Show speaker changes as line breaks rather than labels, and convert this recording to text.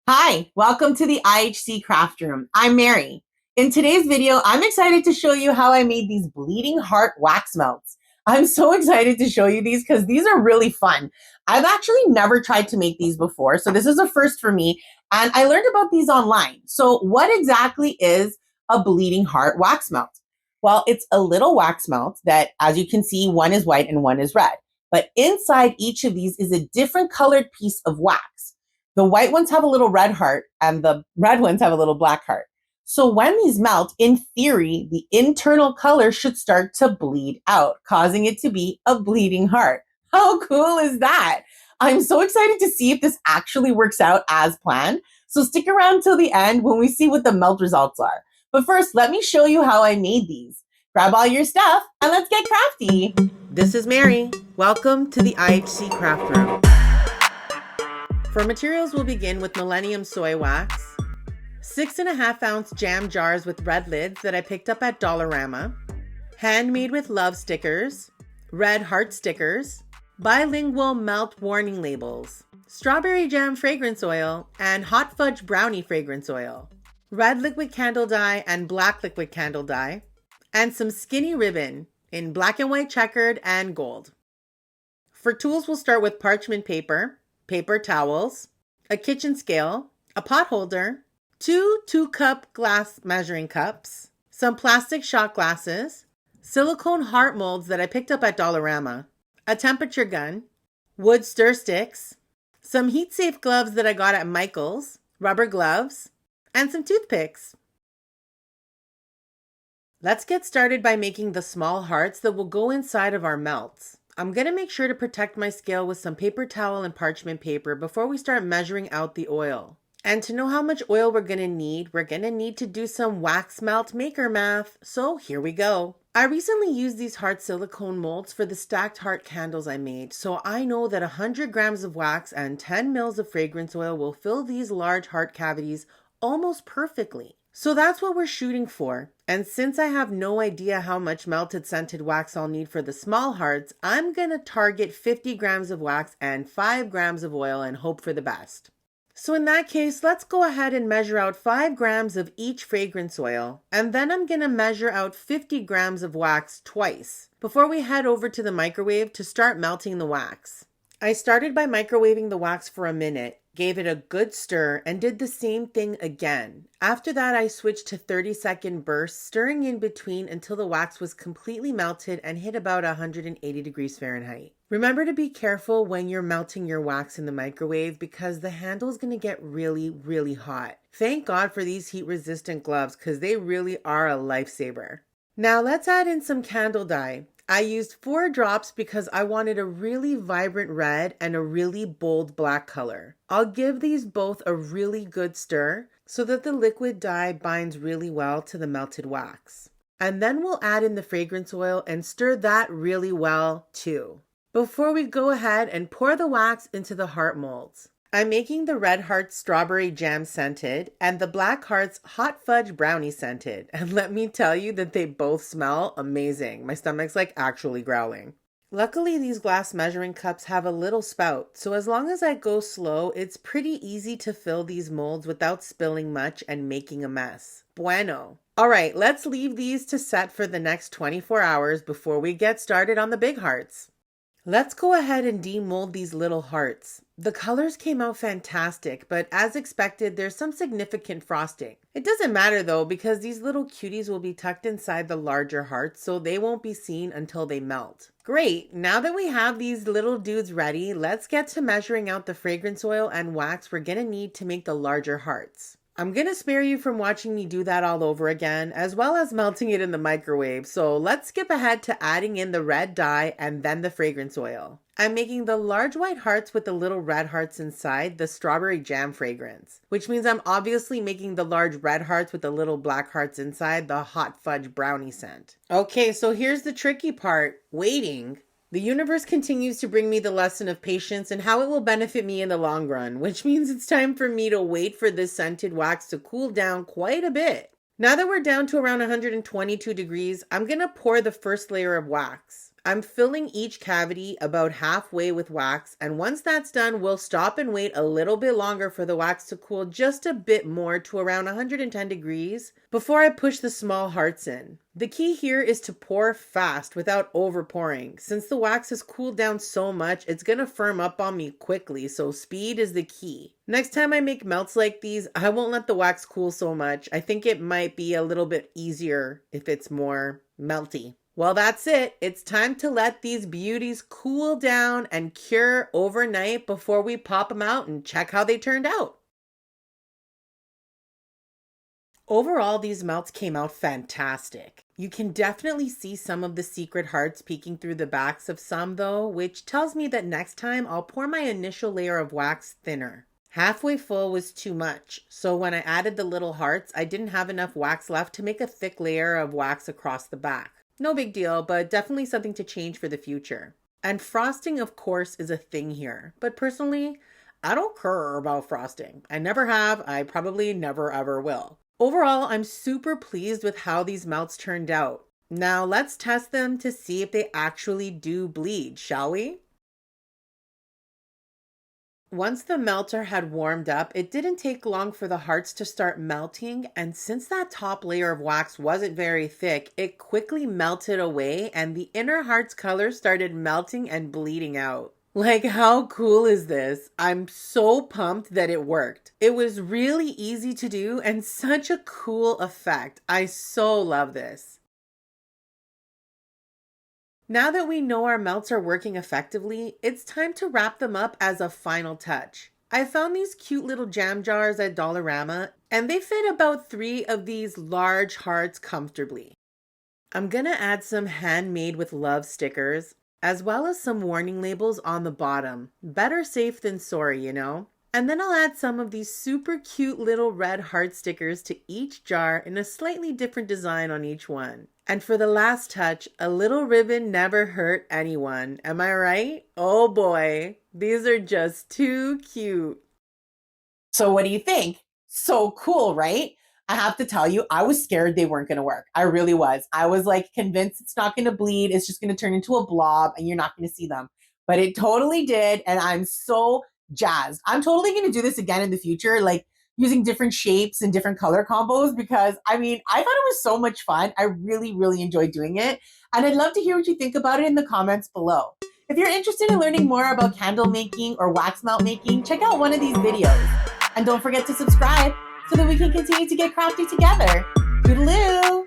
Hi, welcome to the IHC Craft Room. I'm Mary. In today's video, I'm excited to show you how I made these bleeding heart wax melts. I'm so excited to show you these because these are really fun. I've actually never tried to make these before, so this is a first for me, and I learned about these online. So what exactly is a bleeding heart wax melt? Well, it's a little wax melt that, as you can see, one is white and one is red. But inside each of these is a different colored piece of wax. The white ones have a little red heart and the red ones have a little black heart. So when these melt, in theory, the internal color should start to bleed out, causing it to be a bleeding heart. How cool is that? I'm so excited to see if this actually works out as planned. So stick around till the end when we see what the melt results are. But first, let me show you how I made these. Grab all your stuff and let's get crafty. This is Mary. Welcome to the IHC Craft Room. For materials, we'll begin with Millennium Soy Wax, 6.5 ounce jam jars with red lids that I picked up at Dollarama, Handmade with Love stickers, red heart stickers, bilingual melt warning labels, strawberry jam fragrance oil, and hot fudge brownie fragrance oil, red liquid candle dye and black liquid candle dye, and some skinny ribbon in black and white checkered and gold. For tools, we'll start with parchment paper, paper towels, a kitchen scale, a pot holder, two 2-cup glass measuring cups, some plastic shot glasses, silicone heart molds that I picked up at Dollarama, a temperature gun, wood stir sticks, some heat-safe gloves that I got at Michael's, rubber gloves, and some toothpicks. Let's get started by making the small hearts that will go inside of our melts. I'm going to make sure to protect my scale with some paper towel and parchment paper before we start measuring out the oil. And to know how much oil we're going to need to do some wax melt maker math. So here we go. I recently used these heart silicone molds for the stacked heart candles I made, so I know that 100 grams of wax and 10 mils of fragrance oil will fill these large heart cavities almost perfectly. So that's what we're shooting for. And since I have no idea how much melted scented wax I'll need for the small hearts, I'm going to target 50 grams of wax and 5 grams of oil and hope for the best. So in that case, let's go ahead and measure out 5 grams of each fragrance oil. And then I'm going to measure out 50 grams of wax twice before we head over to the microwave to start melting the wax. I started by microwaving the wax for a minute, gave it a good stir, and did the same thing again. After that, I switched to 30-second bursts, stirring in between until the wax was completely melted and hit about 180 degrees Fahrenheit. Remember to be careful when you're melting your wax in the microwave because the handle is going to get really, really hot. Thank God for these heat-resistant gloves because they really are a lifesaver. Now let's add in some candle dye. I used 4 drops because I wanted a really vibrant red and a really bold black color. I'll give these both a really good stir so that the liquid dye binds really well to the melted wax. And then we'll add in the fragrance oil and stir that really well too, before we go ahead and pour the wax into the heart molds. I'm making the red hearts strawberry jam scented and the black hearts hot fudge brownie scented. And let me tell you that they both smell amazing. My stomach's like actually growling. Luckily, these glass measuring cups have a little spout, so as long as I go slow, it's pretty easy to fill these molds without spilling much and making a mess. Bueno. All right, let's leave these to set for the next 24 hours before we get started on the big hearts. Let's go ahead and demold these little hearts. The colors came out fantastic, but as expected, there's some significant frosting. It doesn't matter though, because these little cuties will be tucked inside the larger hearts, so they won't be seen until they melt. Great, now that we have these little dudes ready, let's get to measuring out the fragrance oil and wax we're gonna need to make the larger hearts. I'm gonna spare you from watching me do that all over again, as well as melting it in the microwave, so let's skip ahead to adding in the red dye and then the fragrance oil. I'm making the large white hearts with the little red hearts inside the strawberry jam fragrance, which means I'm obviously making the large red hearts with the little black hearts inside the hot fudge brownie scent. Okay, so here's the tricky part, waiting. The universe continues to bring me the lesson of patience and how it will benefit me in the long run, which means it's time for me to wait for this scented wax to cool down quite a bit. Now that we're down to around 122 degrees, I'm going to pour the first layer of wax. I'm filling each cavity about halfway with wax, and once that's done, we'll stop and wait a little bit longer for the wax to cool just a bit more to around 110 degrees before I push the small hearts in. The key here is to pour fast without over pouring. Since the wax has cooled down so much, it's gonna firm up on me quickly, so speed is the key. Next time I make melts like these, I won't let the wax cool so much. I think it might be a little bit easier if it's more melty. Well, that's it. It's time to let these beauties cool down and cure overnight before we pop them out and check how they turned out. Overall, these melts came out fantastic. You can definitely see some of the secret hearts peeking through the backs of some though, which tells me that next time I'll pour my initial layer of wax thinner. Halfway full was too much, so when I added the little hearts, I didn't have enough wax left to make a thick layer of wax across the back. No big deal, but definitely something to change for the future. And frosting, of course, is a thing here. But personally, I don't care about frosting. I never have. I probably never ever will. Overall, I'm super pleased with how these melts turned out. Now let's test them to see if they actually do bleed, shall we? Once the melter had warmed up, it didn't take long for the hearts to start melting, and since that top layer of wax wasn't very thick, it quickly melted away and the inner heart's color started melting and bleeding out. Like, how cool is this? I'm so pumped that it worked. It was really easy to do and such a cool effect. I so love this. Now that we know our melts are working effectively, it's time to wrap them up as a final touch. I found these cute little jam jars at Dollarama, and they fit about 3 of these large hearts comfortably. I'm gonna add some Handmade with Love stickers, as well as some warning labels on the bottom. Better safe than sorry, you know? And then I'll add some of these super cute little red heart stickers to each jar in a slightly different design on each one. And for the last touch, a little ribbon never hurt anyone. Am I right? Oh boy, these are just too cute. So what do you think? So cool, right? I have to tell you, I was scared they weren't going to work. I really was. I was like convinced it's not going to bleed. It's just going to turn into a blob and you're not going to see them. But it totally did. And I'm so jazzed. I'm totally going to do this again in the future, like using different shapes and different color combos, because I thought it was so much fun. I really, really enjoyed doing it. And I'd love to hear what you think about it in the comments below. If you're interested in learning more about candle making or wax melt making, check out one of these videos. And don't forget to subscribe so that we can continue to get crafty together. Toodaloo!